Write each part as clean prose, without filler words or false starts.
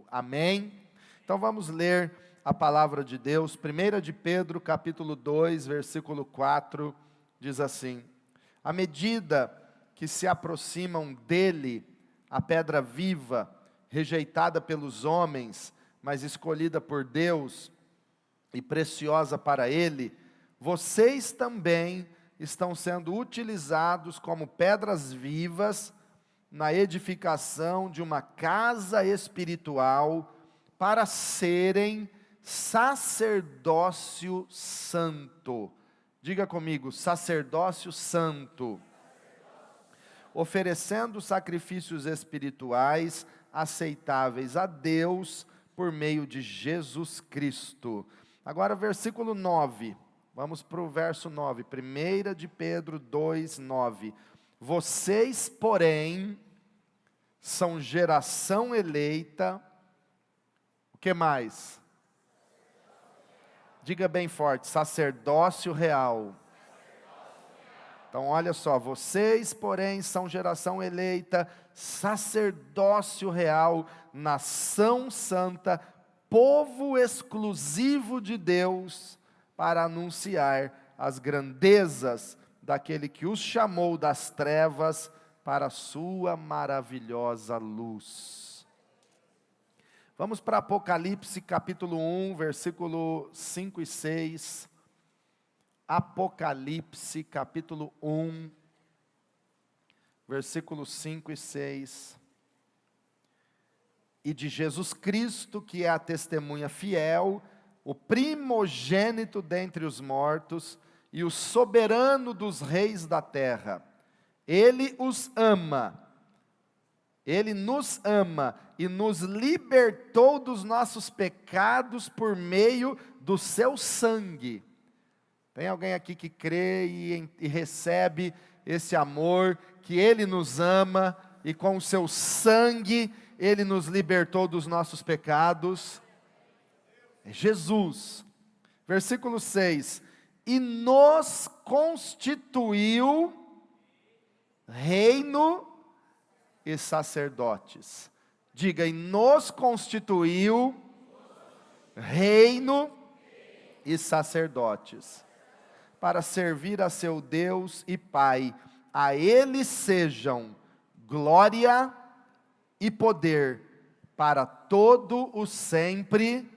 Amém? Então vamos ler a palavra de Deus. 1 de Pedro, capítulo 2, versículo 4, diz assim: à medida que se aproximam dele, a pedra viva, rejeitada pelos homens, mas escolhida por Deus e preciosa para ele, vocês também estão sendo utilizados como pedras vivas na edificação de uma casa espiritual para serem sacerdócio santo. Diga comigo, sacerdócio santo. Oferecendo sacrifícios espirituais aceitáveis a Deus por meio de Jesus Cristo. Agora versículo 9, vamos para o verso 9, 1 de Pedro 2, 9. Vocês, porém, são geração eleita, o que mais? Diga bem forte, sacerdócio real. Então olha só, vocês porém são geração eleita, sacerdócio real, nação santa, povo exclusivo de Deus, para anunciar as grandezas daquele que os chamou das trevas para a sua maravilhosa luz. Vamos para Apocalipse capítulo 1, versículo 5 e 6. Apocalipse capítulo 1, versículos 5 e 6. E de Jesus Cristo, que é a testemunha fiel, o primogênito dentre os mortos, e o soberano dos reis da terra. Ele os ama, Ele nos ama, e nos libertou dos nossos pecados por meio do seu sangue. Tem alguém aqui que crê e recebe esse amor, que Ele nos ama, e com o seu sangue, Ele nos libertou dos nossos pecados? É Jesus. Versículo 6. E nos constituiu reino e sacerdotes. Diga, e nos constituiu reino e sacerdotes, para servir a seu Deus e Pai. A Ele sejam glória e poder para todo o sempre.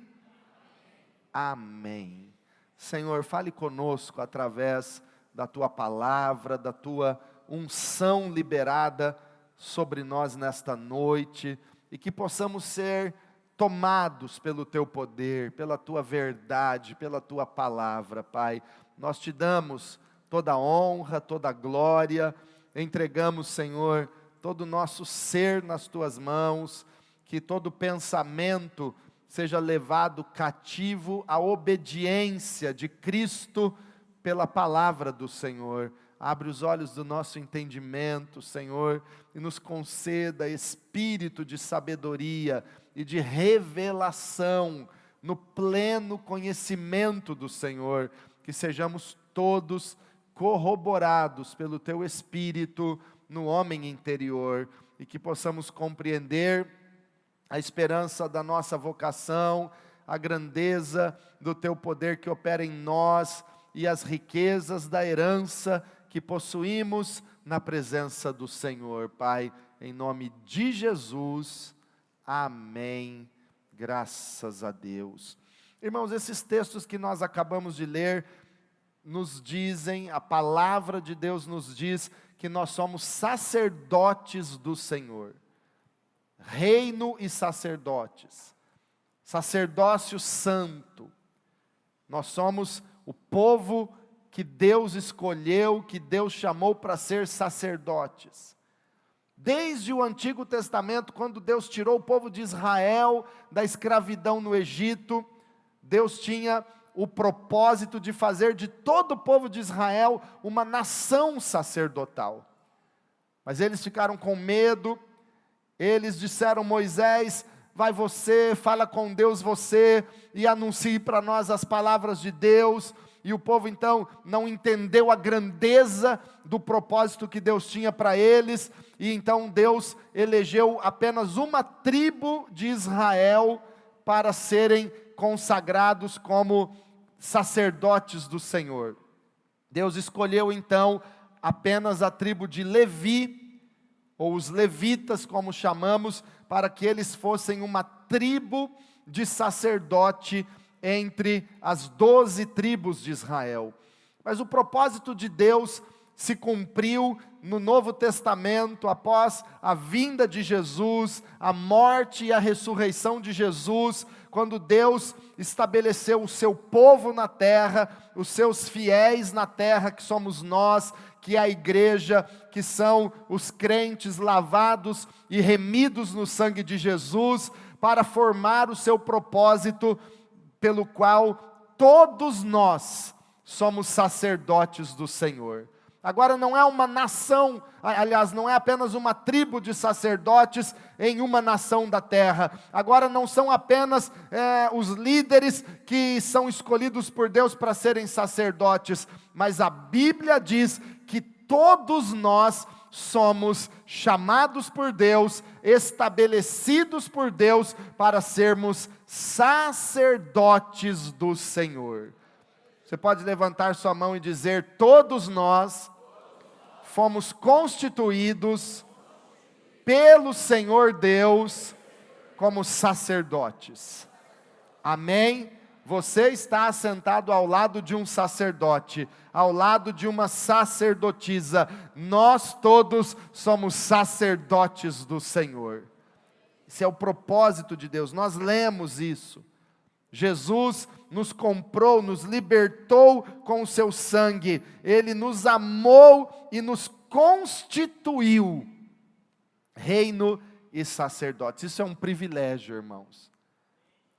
Amém. Senhor, fale conosco através da Tua palavra, da Tua unção liberada sobre nós nesta noite, e que possamos ser tomados pelo Teu poder, pela Tua verdade, pela Tua palavra, Pai. Nós Te damos toda a honra, toda a glória, entregamos, Senhor, todo o nosso ser nas Tuas mãos, que todo pensamento seja levado cativo à obediência de Cristo pela palavra do Senhor. Abre os olhos do nosso entendimento, Senhor, e nos conceda espírito de sabedoria e de revelação no pleno conhecimento do Senhor, que sejamos todos corroborados pelo Teu Espírito no homem interior, e que possamos compreender a esperança da nossa vocação, a grandeza do Teu poder que opera em nós, e as riquezas da herança que possuímos na presença do Senhor. Pai, em nome de Jesus, amém, graças a Deus. Irmãos, esses textos que nós acabamos de ler, nos dizem, a palavra de Deus nos diz, que nós somos sacerdotes do Senhor. Reino e sacerdotes, sacerdócio santo. Nós somos o povo que Deus escolheu, que Deus chamou para ser sacerdotes. Desde o Antigo Testamento, quando Deus tirou o povo de Israel da escravidão no Egito, Deus tinha o propósito de fazer de todo o povo de Israel uma nação sacerdotal. Mas eles ficaram com medo. Eles disseram: Moisés, vai você, fala com Deus você, e anuncie para nós as palavras de Deus. e o povo então não entendeu a grandeza do propósito que Deus tinha para eles, e então Deus elegeu apenas uma tribo de Israel para serem consagrados como sacerdotes do Senhor. Deus escolheu então apenas a tribo de Levi, ou os levitas como chamamos, para que eles fossem uma tribo de sacerdote entre as 12 tribos de Israel. Mas o propósito de Deus se cumpriu no Novo Testamento, após a vinda de Jesus, a morte e a ressurreição de Jesus, quando Deus estabeleceu o seu povo na terra, os seus fiéis na terra, que somos nós, que é a igreja, que são os crentes lavados e remidos no sangue de Jesus, para formar o seu propósito, pelo qual todos nós somos sacerdotes do Senhor. Agora não é uma nação, aliás, não é apenas uma tribo de sacerdotes em uma nação da terra. Agora não são apenas os líderes que são escolhidos por Deus para serem sacerdotes, mas a Bíblia diz que todos nós somos chamados por Deus, estabelecidos por Deus para sermos sacerdotes do Senhor. Você pode levantar sua mão e dizer: todos nós fomos constituídos pelo Senhor Deus como sacerdotes. Amém? Você está assentado ao lado de um sacerdote, ao lado de uma sacerdotisa. Nós todos somos sacerdotes do Senhor. Esse é o propósito de Deus. Nós lemos isso. Jesus nos comprou, nos libertou com o seu sangue. Ele nos amou e nos constituiu reino e sacerdotes. Isso é um privilégio, irmãos.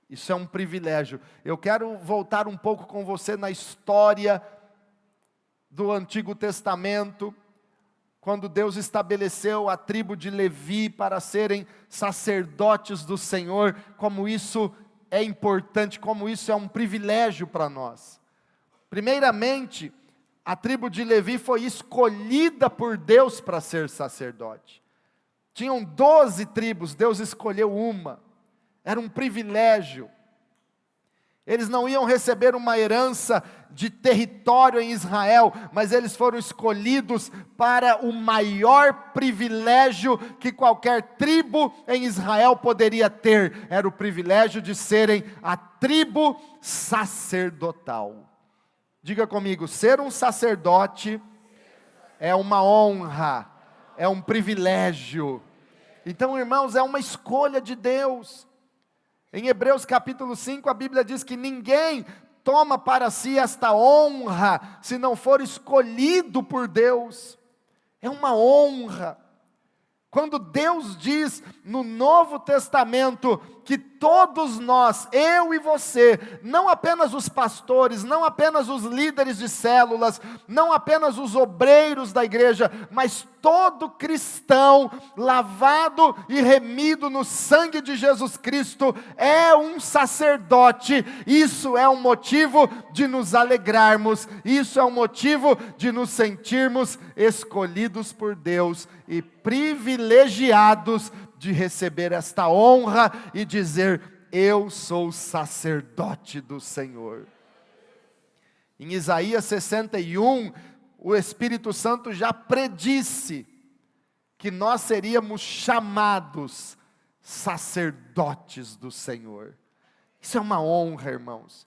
Isso é um privilégio. Eu quero voltar um pouco com você na história do Antigo Testamento, quando Deus estabeleceu a tribo de Levi para serem sacerdotes do Senhor, como isso é importante, como isso é um privilégio para nós. Primeiramente, a tribo de Levi foi escolhida por Deus para ser sacerdote. Tinham 12 tribos, Deus escolheu uma. Era um privilégio. Eles não iam receber uma herança de território em Israel, mas eles foram escolhidos para o maior privilégio que qualquer tribo em Israel poderia ter. Era o privilégio de serem a tribo sacerdotal. Diga comigo: ser um sacerdote é uma honra, é um privilégio. Então, irmãos, é uma escolha de Deus. Em Hebreus capítulo 5, a Bíblia diz que ninguém toma para si esta honra, se não for escolhido por Deus. É uma honra. Quando Deus diz no Novo Testamento que todos nós, eu e você, não apenas os pastores, não apenas os líderes de células, não apenas os obreiros da igreja, mas todo cristão lavado e remido no sangue de Jesus Cristo é um sacerdote. Isso é um motivo de nos alegrarmos, isso é um motivo de nos sentirmos escolhidos por Deus e privilegiados de receber esta honra e dizer: eu sou sacerdote do Senhor. Em Isaías 61, o Espírito Santo já predisse que nós seríamos chamados sacerdotes do Senhor. Isso é uma honra, irmãos.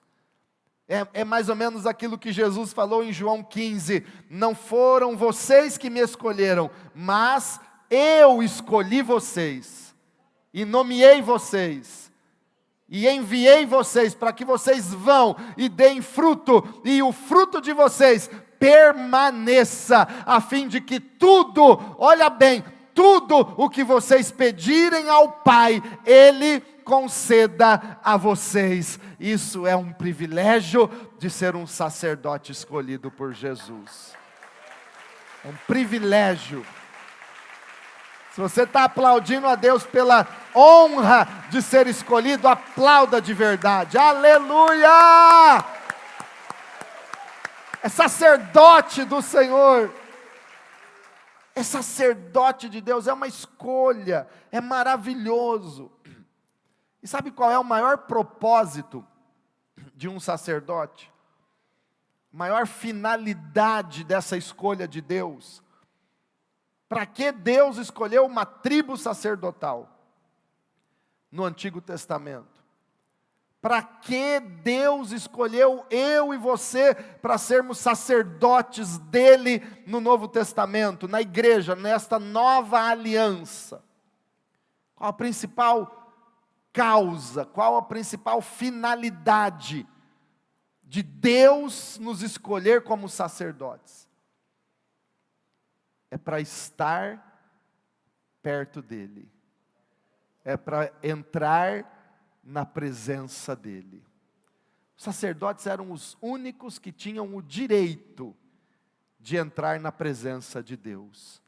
É mais ou menos aquilo que Jesus falou em João 15: não foram vocês que me escolheram, mas eu escolhi vocês, e nomeei vocês, e enviei vocês, para que vocês vão e deem fruto, e o fruto de vocês permaneça, a fim de que tudo, olha bem, tudo o que vocês pedirem ao Pai, Ele conceda a vocês. Isso é um privilégio de ser um sacerdote escolhido por Jesus. É um privilégio. Se você está aplaudindo a Deus pela honra de ser escolhido, aplauda de verdade. Aleluia! é sacerdote do Senhor. É sacerdote de Deus, é uma escolha, é maravilhoso. E sabe qual é o maior propósito de um sacerdote? A maior finalidade dessa escolha de Deus? Para que Deus escolheu uma tribo sacerdotal no Antigo Testamento? Para que Deus escolheu eu e você para sermos sacerdotes dele no Novo Testamento, na igreja, nesta nova aliança? Qual a principal causa, qual a principal finalidade de Deus nos escolher como sacerdotes? É para estar perto dele, é para entrar na presença dele. Os sacerdotes eram os únicos que tinham o direito de entrar na presença de Deus.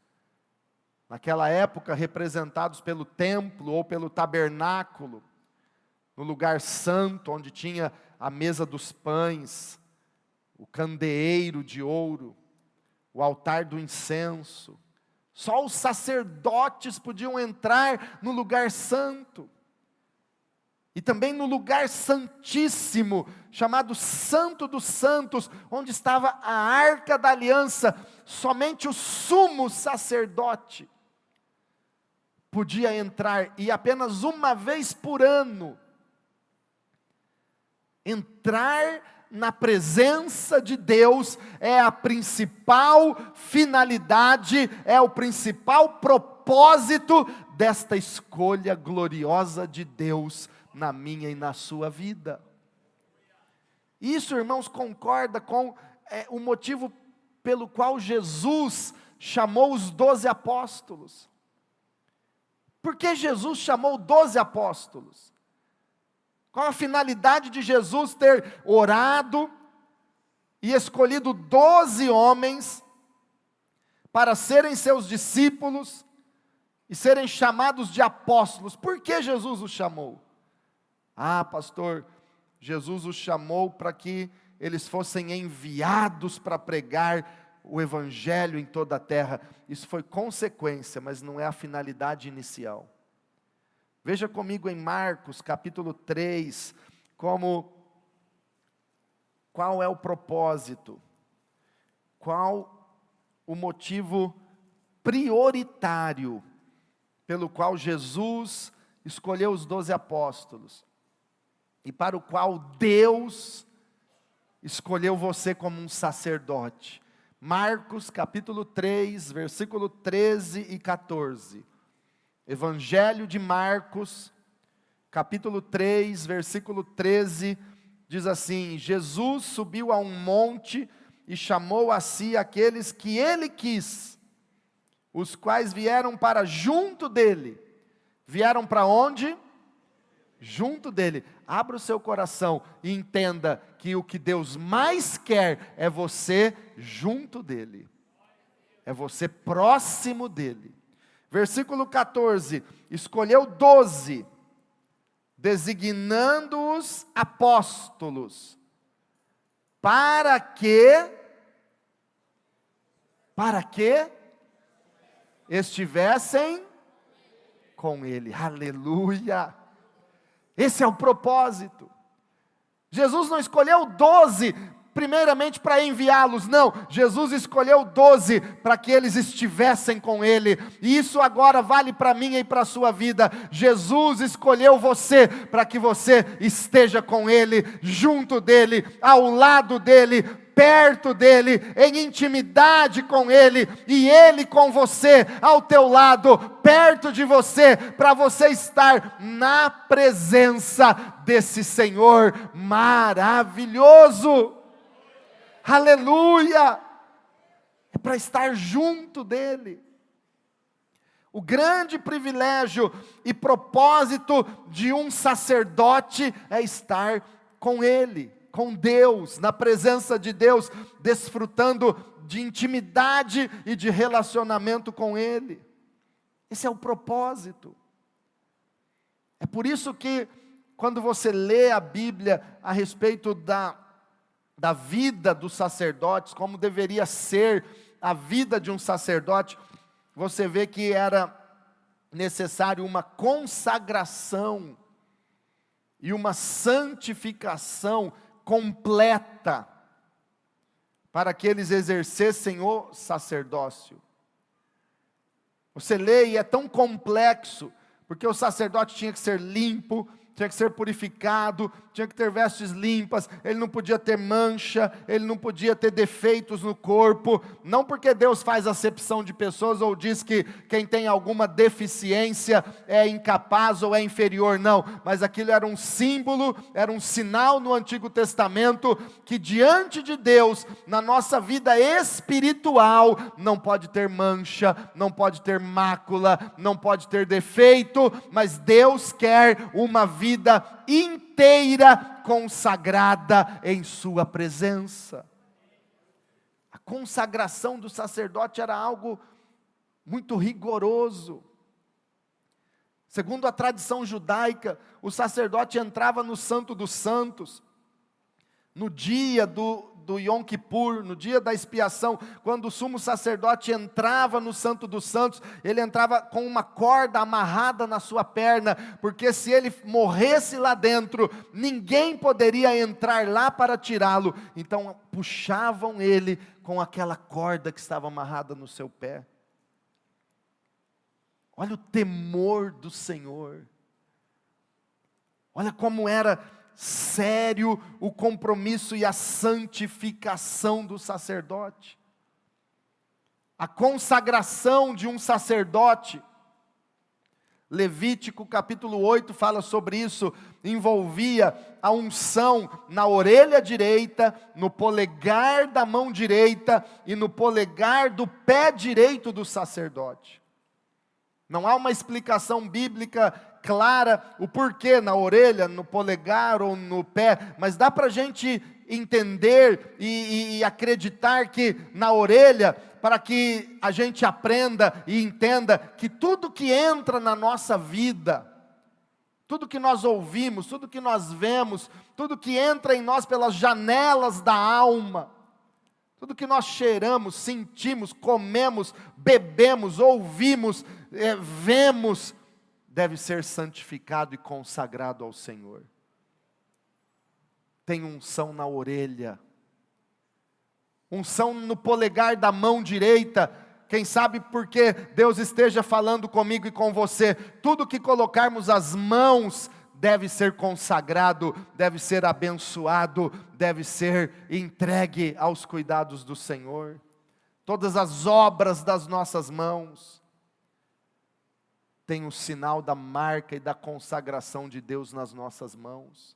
Naquela época, representados pelo templo ou pelo tabernáculo, no lugar santo, onde tinha a mesa dos pães, o candeeiro de ouro, o altar do incenso. Só os sacerdotes podiam entrar no lugar santo. E também no lugar santíssimo, chamado Santo dos Santos, onde estava a Arca da Aliança. Somente o sumo sacerdote podia entrar, e apenas uma vez por ano. Entrar na presença de Deus é a principal finalidade, é o principal propósito desta escolha gloriosa de Deus na minha e na sua vida. Isso, irmãos, concorda com o motivo pelo qual Jesus chamou os 12 apóstolos. Por que Jesus chamou 12 apóstolos? Qual a finalidade de Jesus ter orado e escolhido 12 homens para serem seus discípulos e serem chamados de apóstolos? Por que Jesus os chamou? Ah, pastor, Jesus os chamou para que eles fossem enviados para pregar o evangelho em toda a terra. Isso foi consequência, mas não é a finalidade inicial. Veja comigo em Marcos capítulo 3, qual é o propósito, qual o motivo prioritário pelo qual Jesus escolheu os 12 apóstolos, e para o qual Deus escolheu você como um sacerdote. Marcos capítulo 3, versículo 13 e 14. Evangelho de Marcos, capítulo 3, versículo 13, diz assim: Jesus subiu a um monte e chamou a si aqueles que ele quis, os quais vieram para junto dele. Vieram para onde? Junto dele. Abra o seu coração e entenda que o que Deus mais quer é você junto dele, é você próximo dele. Versículo 14, escolheu 12, designando-os apóstolos, para que estivessem com ele. Aleluia! Esse é o propósito. Jesus não escolheu 12 primeiramente para enviá-los, não. Jesus escolheu 12 para que eles estivessem com ele. E isso agora vale para mim e para a sua vida. Jesus escolheu você para que você esteja com ele, junto dele, ao lado dele, perto dele, em intimidade com ele, e ele com você, ao teu lado, perto de você, para você estar na presença desse Senhor maravilhoso. Aleluia! É para estar junto dele. O grande privilégio e propósito de um sacerdote é estar com ele, com Deus, na presença de Deus, desfrutando de intimidade e de relacionamento com ele. Esse é o propósito. É por isso que, quando você lê a Bíblia a respeito da da vida dos sacerdotes, como deveria ser a vida de um sacerdote, você vê que era necessário uma consagração e uma santificação completa para que eles exercessem o sacerdócio. Você lê e é tão complexo, porque o sacerdote tinha que ser limpo, tinha que ser purificado, tinha que ter vestes limpas, ele não podia ter mancha, ele não podia ter defeitos no corpo, não porque Deus faz acepção de pessoas ou diz que quem tem alguma deficiência é incapaz ou é inferior, não, mas aquilo era um símbolo, era um sinal no Antigo Testamento, que diante de Deus, na nossa vida espiritual, não pode ter mancha, não pode ter mácula, não pode ter defeito, mas Deus quer uma vida inteira consagrada em sua presença. A consagração do sacerdote era algo muito rigoroso. Segundo a tradição judaica, o sacerdote entrava no Santo dos Santos, no dia do Yom Kippur, no dia da expiação, quando o sumo sacerdote entrava no Santo dos Santos, ele entrava com uma corda amarrada na sua perna, porque se ele morresse lá dentro, ninguém poderia entrar lá para tirá-lo, então puxavam ele com aquela corda que estava amarrada no seu pé. Olha o temor do Senhor, olha como era sério o compromisso e a santificação do sacerdote. A consagração de um sacerdote, Levítico capítulo 8 fala sobre isso, envolvia a unção na orelha direita, no polegar da mão direita e no polegar do pé direito do sacerdote. Não há uma explicação bíblica clara o porquê na orelha, no polegar ou no pé, mas dá para a gente entender e acreditar que na orelha, para que a gente aprenda e entenda que tudo que entra na nossa vida, tudo que nós ouvimos, tudo que nós vemos, tudo que entra em nós pelas janelas da alma, tudo que nós cheiramos, sentimos, comemos, bebemos, ouvimos, vemos, deve ser santificado e consagrado ao Senhor. Tem unção na orelha, unção no polegar da mão direita. Quem sabe porque Deus esteja falando comigo e com você, tudo que colocarmos as mãos deve ser consagrado, deve ser abençoado, deve ser entregue aos cuidados do Senhor. Todas as obras das nossas mãos tem o sinal da marca e da consagração de Deus nas nossas mãos.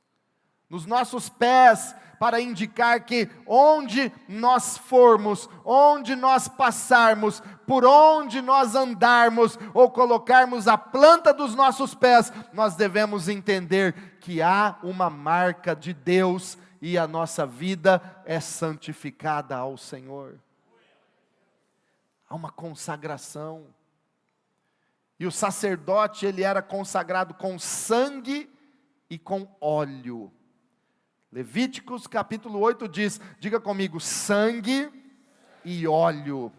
Nos nossos pés, para indicar que onde nós formos, onde nós passarmos, por onde nós andarmos, ou colocarmos a planta dos nossos pés, nós devemos entender que há uma marca de Deus e a nossa vida é santificada ao Senhor. Há uma consagração. E o sacerdote, ele era consagrado com sangue e com óleo. Levíticos capítulo 8 diz, diga comigo, sangue e óleo.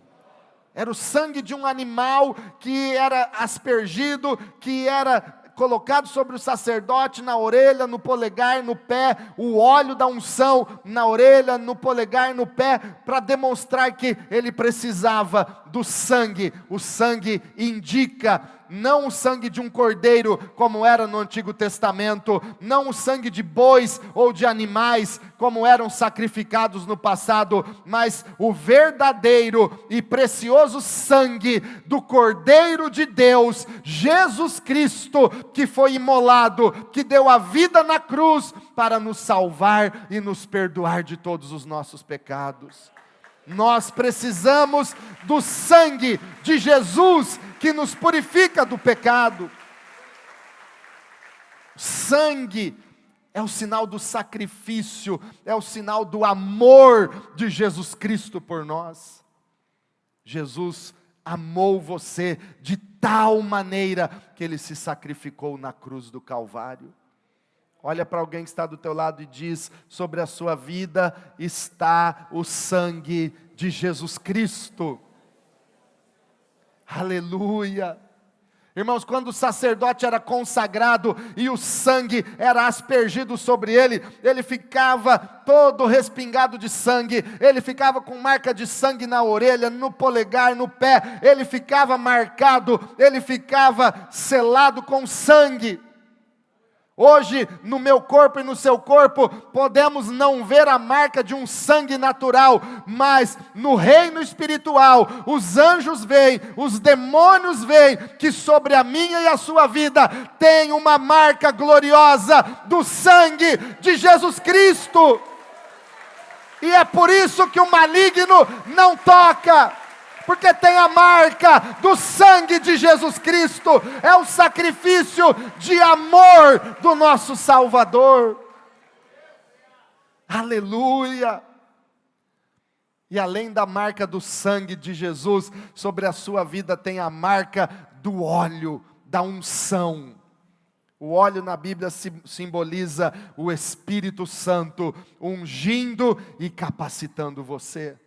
Era o sangue de um animal que era aspergido, que era colocado sobre o sacerdote, na orelha, no polegar, no pé, o óleo da unção na orelha, no polegar, no pé, para demonstrar que ele precisava do sangue. O sangue indica não o sangue de um cordeiro, como era no Antigo Testamento, não o sangue de bois ou de animais, como eram sacrificados no passado, mas o verdadeiro e precioso sangue do Cordeiro de Deus, Jesus Cristo, que foi imolado, que deu a vida na cruz, para nos salvar e nos perdoar de todos os nossos pecados. Nós precisamos do sangue de Jesus, que nos purifica do pecado. Sangue é o sinal do sacrifício, é o sinal do amor de Jesus Cristo por nós. Jesus amou você de tal maneira que Ele se sacrificou na cruz do Calvário. Olha para alguém que está do teu lado e diz: sobre a sua vida está o sangue de Jesus Cristo. Aleluia. Irmãos, quando o sacerdote era consagrado e o sangue era aspergido sobre ele, ele ficava todo respingado de sangue, ele ficava com marca de sangue na orelha, no polegar, no pé, ele ficava marcado, ele ficava selado com sangue. Hoje, no meu corpo e no seu corpo, podemos não ver a marca de um sangue natural, mas no reino espiritual, os anjos veem, os demônios veem, que sobre a minha e a sua vida tem uma marca gloriosa do sangue de Jesus Cristo. E é por isso que o maligno não toca, porque tem a marca do sangue de Jesus Cristo, é o sacrifício de amor do nosso Salvador. Aleluia! E além da marca do sangue de Jesus, sobre a sua vida tem a marca do óleo, da unção. O óleo na Bíblia simboliza o Espírito Santo, ungindo e capacitando você.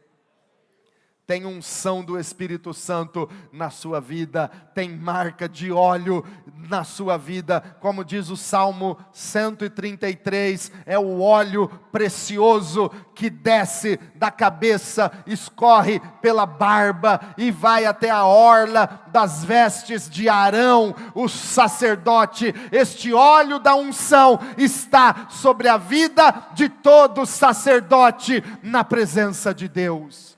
Tem unção do Espírito Santo na sua vida, tem marca de óleo na sua vida, como diz o Salmo 133, é o óleo precioso que desce da cabeça, escorre pela barba e vai até a orla das vestes de Arão, o sacerdote. Este óleo da unção está sobre a vida de todo sacerdote na presença de Deus.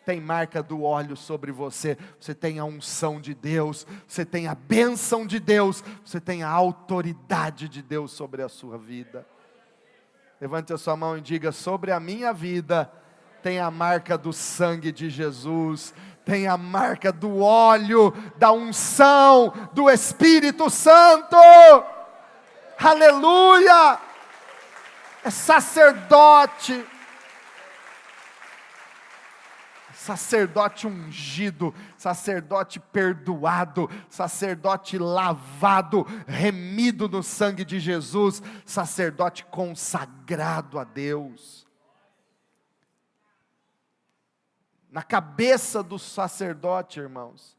Tem marca do óleo sobre você, você tem a unção de Deus, você tem a bênção de Deus, você tem a autoridade de Deus sobre a sua vida. Levante a sua mão e diga: sobre a minha vida tem a marca do sangue de Jesus, tem a marca do óleo, da unção, do Espírito Santo. Aleluia! É sacerdote. Sacerdote ungido, sacerdote perdoado, sacerdote lavado, remido no sangue de Jesus, sacerdote consagrado a Deus. Na cabeça do sacerdote, irmãos,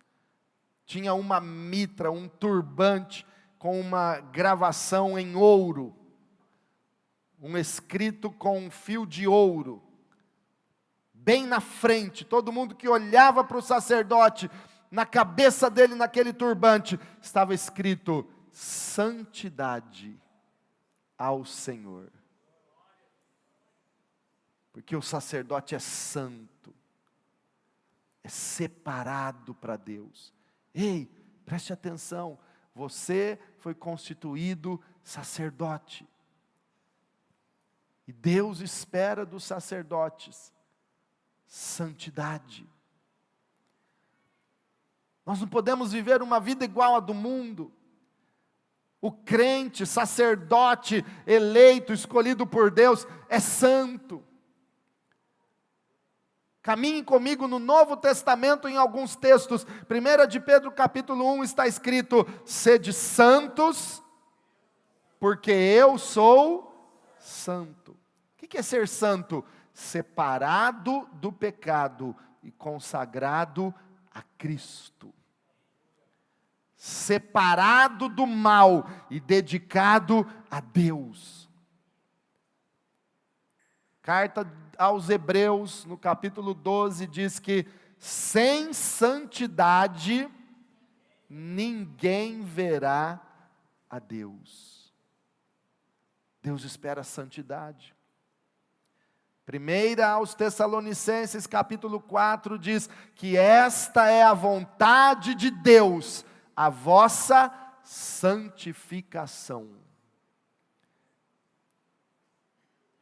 tinha uma mitra, um turbante com uma gravação em ouro, um escrito com um fio de ouro. Bem na frente, todo mundo que olhava para o sacerdote, na cabeça dele, naquele turbante, estava escrito: santidade ao Senhor. Porque o sacerdote é santo, é separado para Deus. Ei, preste atenção, você foi constituído sacerdote. E Deus espera dos sacerdotes santidade. Nós não podemos viver uma vida igual a do mundo. O crente, sacerdote, eleito, escolhido por Deus, é santo. Caminhe comigo no Novo Testamento em alguns textos. 1 de Pedro capítulo 1 está escrito: sede santos, porque eu sou santo. O que é ser santo? Separado do pecado e consagrado a Cristo. Separado do mal e dedicado a Deus. Carta aos Hebreus, no capítulo 12, diz que sem santidade ninguém verá a Deus. Deus espera a santidade. 1 aos Tessalonicenses, capítulo 4, diz que esta é a vontade de Deus, a vossa santificação.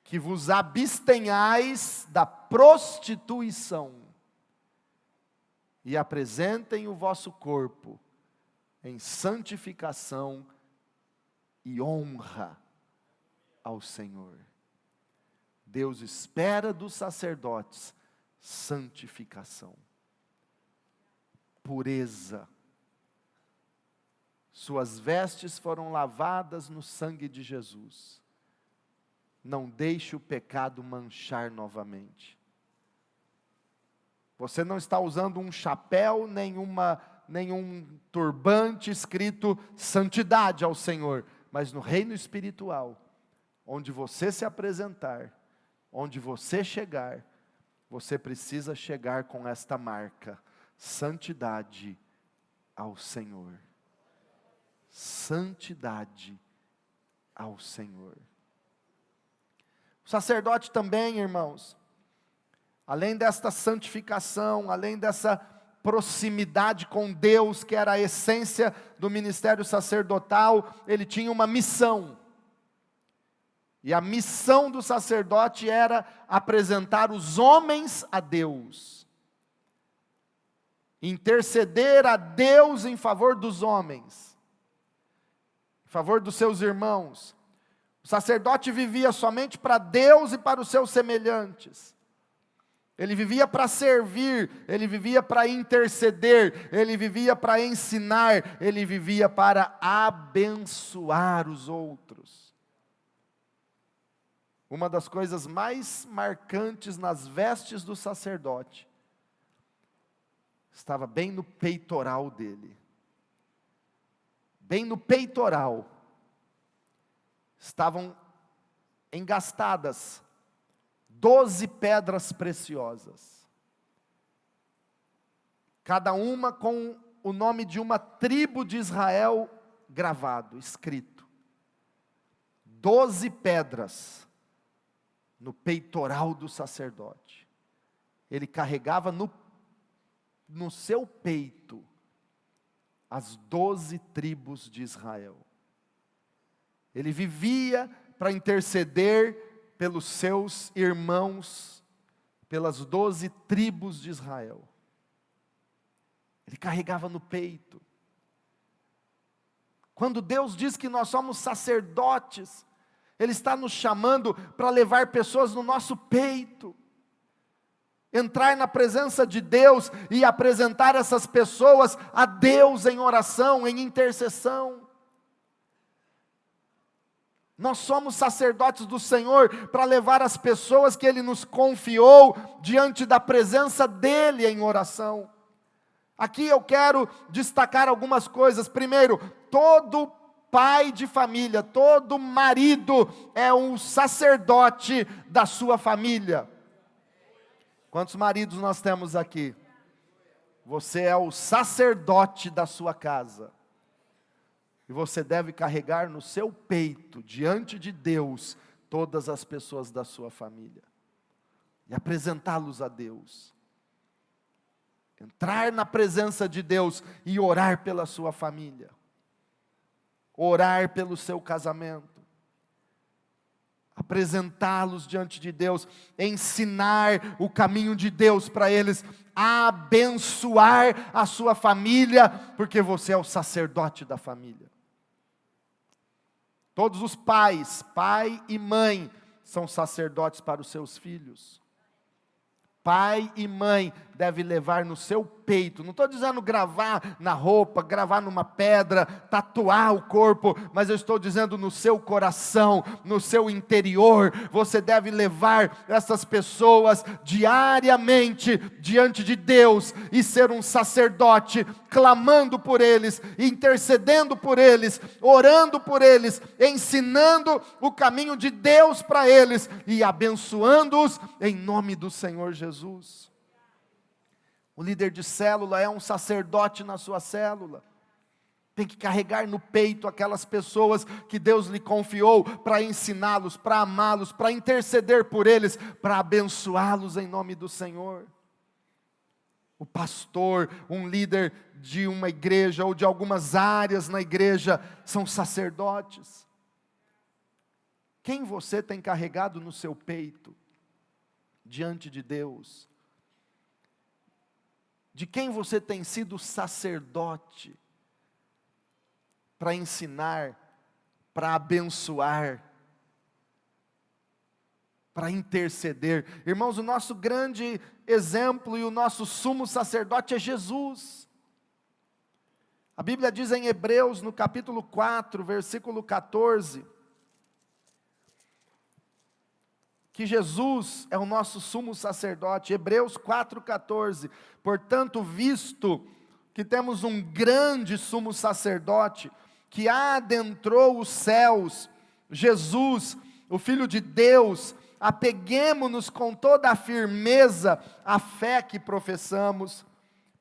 Que vos abstenhais da prostituição e apresentem o vosso corpo em santificação e honra ao Senhor. Deus espera dos sacerdotes santificação, pureza, Suas vestes foram lavadas no sangue de Jesus. Não deixe o pecado manchar novamente. Você não está usando um chapéu, nenhum turbante escrito santidade ao Senhor, mas no reino espiritual, onde você se apresentar, onde você chegar, você precisa chegar com esta marca: santidade ao Senhor. Santidade ao Senhor. O sacerdote também, irmãos, além desta santificação, além dessa proximidade com Deus, que era a essência do ministério sacerdotal, ele tinha uma missão. E a missão do sacerdote era apresentar os homens a Deus. Interceder a Deus em favor dos homens, em favor dos seus irmãos. O sacerdote vivia somente para Deus e para os seus semelhantes. Ele vivia para servir, ele vivia para interceder, ele vivia para ensinar, ele vivia para abençoar os outros. Uma das coisas mais marcantes nas vestes do sacerdote estava bem no peitoral dele. Bem no peitoral estavam engastadas 12 pedras preciosas, cada uma com o nome de uma tribo de Israel gravado, escrito. 12 pedras no peitoral do sacerdote. Ele carregava no seu peito as 12 tribos de Israel. Ele vivia para interceder pelos seus irmãos, pelas 12 tribos de Israel. Ele carregava no peito. Quando Deus diz que nós somos sacerdotes, Ele está nos chamando para levar pessoas no nosso peito. Entrar na presença de Deus e apresentar essas pessoas a Deus em oração, em intercessão. Nós somos sacerdotes do Senhor para levar as pessoas que Ele nos confiou diante da presença dEle em oração. Aqui eu quero destacar algumas coisas. Primeiro, todo pai de família, todo marido é um sacerdote da sua família. Quantos maridos nós temos aqui? Você é o sacerdote da sua casa. E você deve carregar no seu peito, diante de Deus, todas as pessoas da sua família. E apresentá-los a Deus. Entrar na presença de Deus e orar pela sua família. Orar pelo seu casamento. Apresentá-los diante de Deus, ensinar o caminho de Deus para eles, abençoar a sua família, porque você é o sacerdote da família. Todos os pais, pai e mãe, são sacerdotes para os seus filhos. Pai e mãe devem levar no seu peito, não estou dizendo gravar na roupa, gravar numa pedra, tatuar o corpo, mas eu estou dizendo no seu coração, no seu interior, você deve levar essas pessoas diariamente diante de Deus, e ser um sacerdote, clamando por eles, intercedendo por eles, orando por eles, ensinando o caminho de Deus para eles, e abençoando-os em nome do Senhor Jesus. O líder de célula é um sacerdote na sua célula. Tem que carregar no peito aquelas pessoas que Deus lhe confiou para ensiná-los, para amá-los, para interceder por eles, para abençoá-los em nome do Senhor. O pastor, um líder de uma igreja ou de algumas áreas na igreja, são sacerdotes. Quem você tem carregado no seu peito diante de Deus? De quem você tem sido sacerdote para ensinar, para abençoar, para interceder? Irmãos, o nosso grande exemplo e o nosso sumo sacerdote é Jesus. A Bíblia diz em Hebreus, no capítulo 4, versículo 14, que Jesus é o nosso sumo sacerdote. Hebreus 4,14. Portanto, visto que temos um grande sumo sacerdote, que adentrou os céus, Jesus, o Filho de Deus, apeguemo-nos com toda a firmeza à fé que professamos,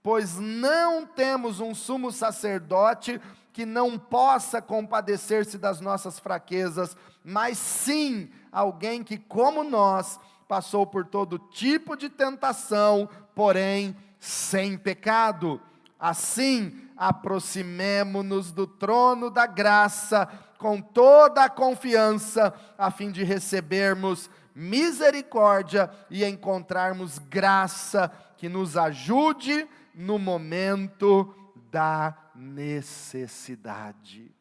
pois não temos um sumo sacerdote que não possa compadecer-se das nossas fraquezas, mas sim alguém que, como nós, passou por todo tipo de tentação, porém sem pecado. Assim, aproximemo-nos do trono da graça com toda a confiança, a fim de recebermos misericórdia e encontrarmos graça que nos ajude no momento da necessidade.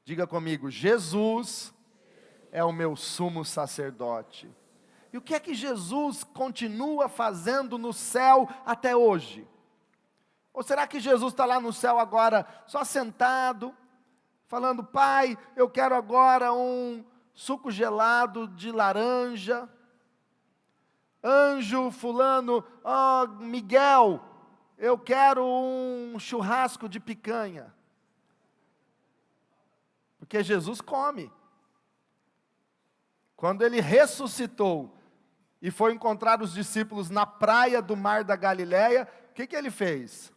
Diga comigo: Jesus é o meu sumo sacerdote. E o que é que Jesus continua fazendo no céu até hoje? Ou será que Jesus está lá no céu agora, só sentado, falando: Pai, eu quero agora um suco gelado de laranja. Anjo fulano, Miguel, eu quero um churrasco de picanha. Porque Jesus come. Quando ele ressuscitou e foi encontrar os discípulos na praia do mar da Galileia, o que ele fez?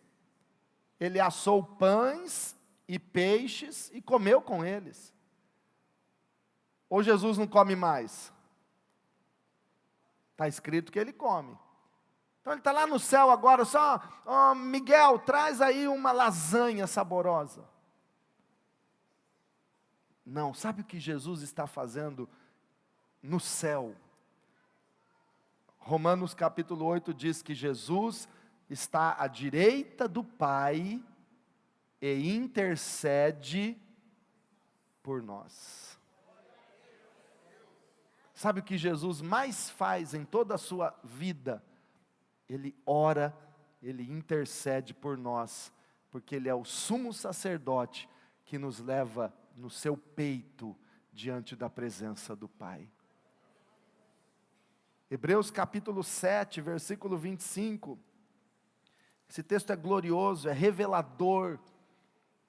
Ele assou pães e peixes e comeu com eles. Ou Jesus não come mais? Está escrito que ele come. Então ele está lá no céu agora, só, Miguel, traz aí uma lasanha saborosa. Não, sabe o que Jesus está fazendo no céu? Romanos capítulo 8 diz que Jesus está à direita do Pai e intercede por nós. Sabe o que Jesus mais faz em toda a sua vida? Ele ora, ele intercede por nós, porque ele é o sumo sacerdote que nos leva no seu peito diante da presença do Pai. Hebreus capítulo 7, versículo 25. Esse texto é glorioso, é revelador.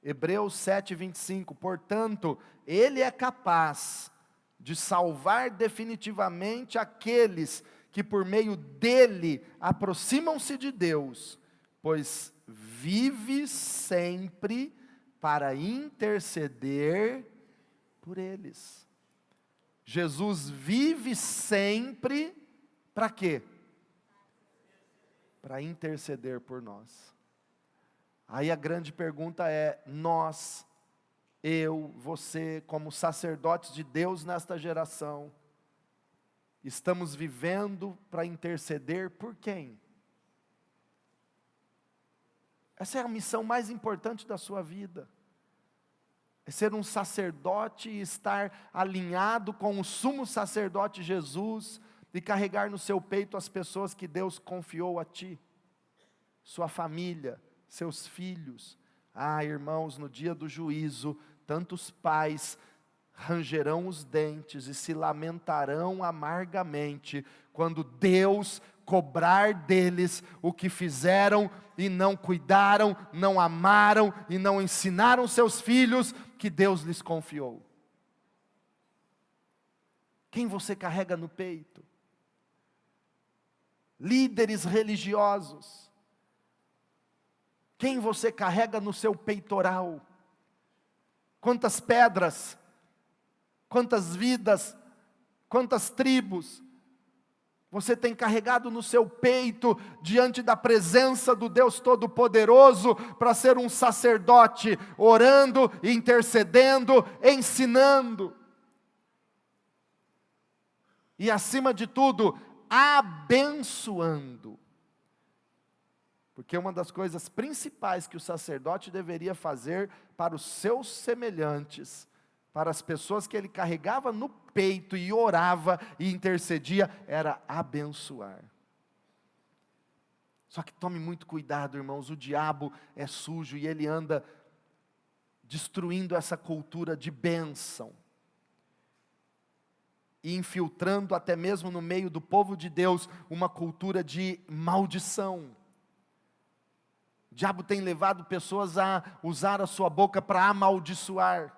Hebreus 7, 25. Portanto, ele é capaz de salvar definitivamente aqueles que por meio dele aproximam-se de Deus, pois vive sempre para interceder por eles. Jesus vive sempre para quê? Para interceder por nós. Aí a grande pergunta é: nós, eu, você, como sacerdotes de Deus nesta geração, estamos vivendo para interceder por quem? Essa é a missão mais importante da sua vida. É ser um sacerdote e estar alinhado com o sumo sacerdote Jesus e carregar no seu peito as pessoas que Deus confiou a ti, sua família, seus filhos. Irmãos, no dia do juízo, tantos pais rangerão os dentes e se lamentarão amargamente, quando Deus cobrar deles o que fizeram e não cuidaram, não amaram e não ensinaram seus filhos que Deus lhes confiou. Quem você carrega no peito? Líderes religiosos. Quem você carrega no seu peitoral? Quantas pedras, quantas vidas, quantas tribos você tem carregado no seu peito, diante da presença do Deus Todo-Poderoso, para ser um sacerdote, orando, intercedendo, ensinando. E acima de tudo, abençoando. Porque uma das coisas principais que o sacerdote deveria fazer para os seus semelhantes, para as pessoas que ele carregava no peito e orava e intercedia, era abençoar. Só que tome muito cuidado, irmãos, o diabo é sujo e ele anda destruindo essa cultura de bênção. E infiltrando até mesmo no meio do povo de Deus uma cultura de maldição. O diabo tem levado pessoas a usar a sua boca para amaldiçoar.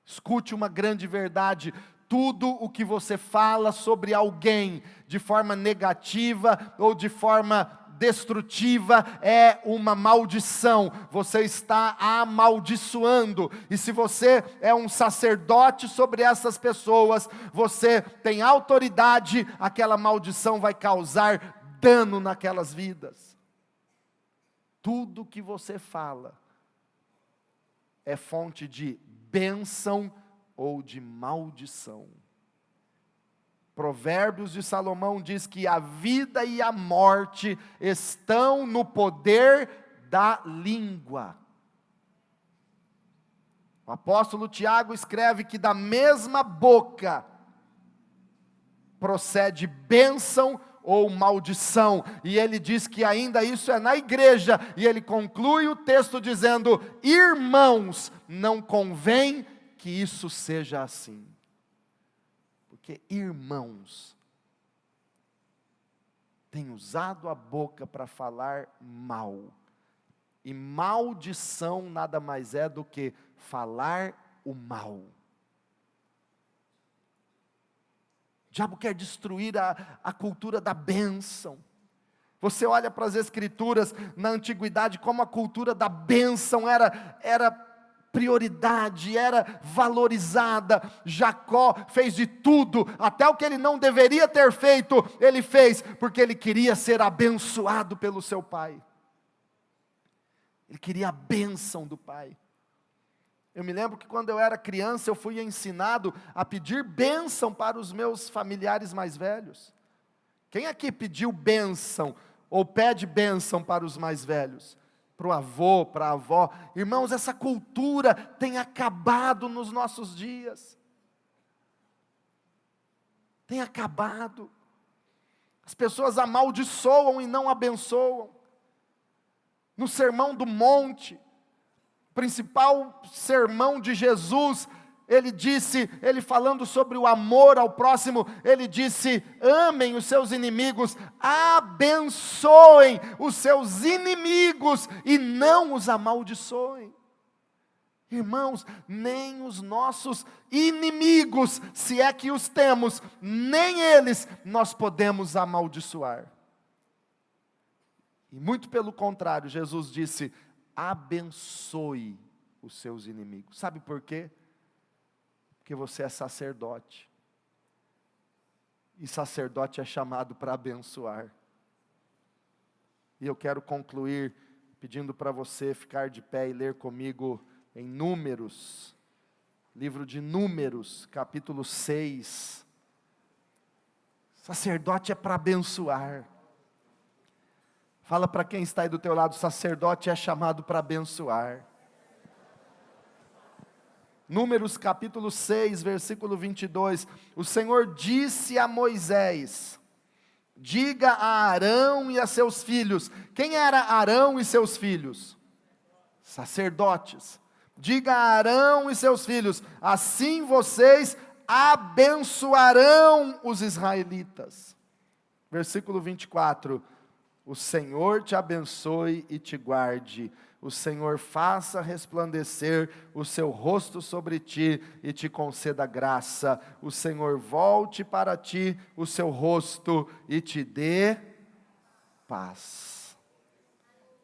Escute uma grande verdade: tudo o que você fala sobre alguém de forma negativa ou de forma destrutiva é uma maldição. Você está amaldiçoando. E se você é um sacerdote sobre essas pessoas, você tem autoridade, aquela maldição vai causar dano naquelas vidas. Tudo que você fala é fonte de bênção ou de maldição. Provérbios de Salomão diz que a vida e a morte estão no poder da língua. O apóstolo Tiago escreve que da mesma boca procede bênção ou maldição, e ele diz que ainda isso é na igreja, e ele conclui o texto dizendo: irmãos, não convém que isso seja assim. Porque irmãos têm usado a boca para falar mal, e maldição nada mais é do que falar o mal. O diabo quer destruir a cultura da bênção. Você olha para as escrituras na antiguidade, como a cultura da bênção era prioridade, era valorizada. Jacó fez de tudo, até o que ele não deveria ter feito, ele fez, porque ele queria ser abençoado pelo seu pai. Ele queria a bênção do pai. Eu me lembro que quando eu era criança, eu fui ensinado a pedir bênção para os meus familiares mais velhos. Quem aqui pediu bênção, ou pede bênção para os mais velhos? Para o avô, para a avó. Irmãos, essa cultura tem acabado nos nossos dias. Tem acabado. As pessoas amaldiçoam e não abençoam. No Sermão do Monte, principal sermão de Jesus, ele falando sobre o amor ao próximo, ele disse: amem os seus inimigos, abençoem os seus inimigos e não os amaldiçoem. Irmãos, nem os nossos inimigos, se é que os temos, nem eles nós podemos amaldiçoar. E muito pelo contrário, Jesus disse: abençoe os seus inimigos. Sabe por quê? Porque você é sacerdote. E sacerdote é chamado para abençoar. E eu quero concluir pedindo para você ficar de pé e ler comigo em Números, livro de Números, capítulo 6. Sacerdote é para abençoar. Fala para quem está aí do teu lado: sacerdote é chamado para abençoar. Números capítulo 6, versículo 22. O Senhor disse a Moisés: diga a Arão e a seus filhos. Quem era Arão e seus filhos? Sacerdotes. Diga a Arão e seus filhos: assim vocês abençoarão os israelitas. Versículo 24. O Senhor te abençoe e te guarde. O Senhor faça resplandecer o seu rosto sobre ti e te conceda graça. O Senhor volte para ti o seu rosto e te dê paz.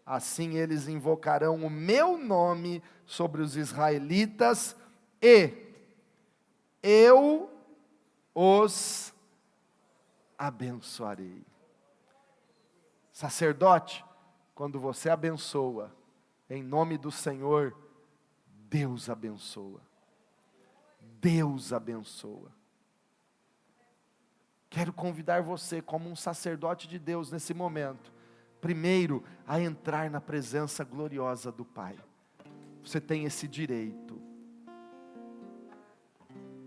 Assim eles invocarão o meu nome sobre os israelitas e eu os abençoarei. Sacerdote, quando você abençoa, em nome do Senhor, Deus abençoa. Deus abençoa. Quero convidar você, como um sacerdote de Deus nesse momento, primeiro, a entrar na presença gloriosa do Pai. Você tem esse direito.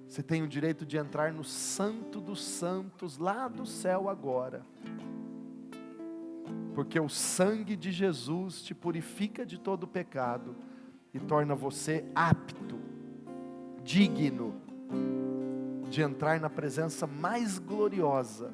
Você tem o direito de entrar no Santo dos Santos, lá do céu agora. porque o sangue de Jesus te purifica de todo pecado e torna você apto, digno de entrar na presença mais gloriosa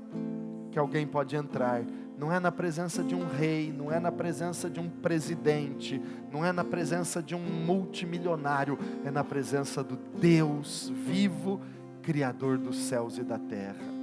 que alguém pode entrar. Não é na presença de um rei, não é na presença de um presidente, não é na presença de um multimilionário, é na presença do Deus vivo, Criador dos céus e da terra.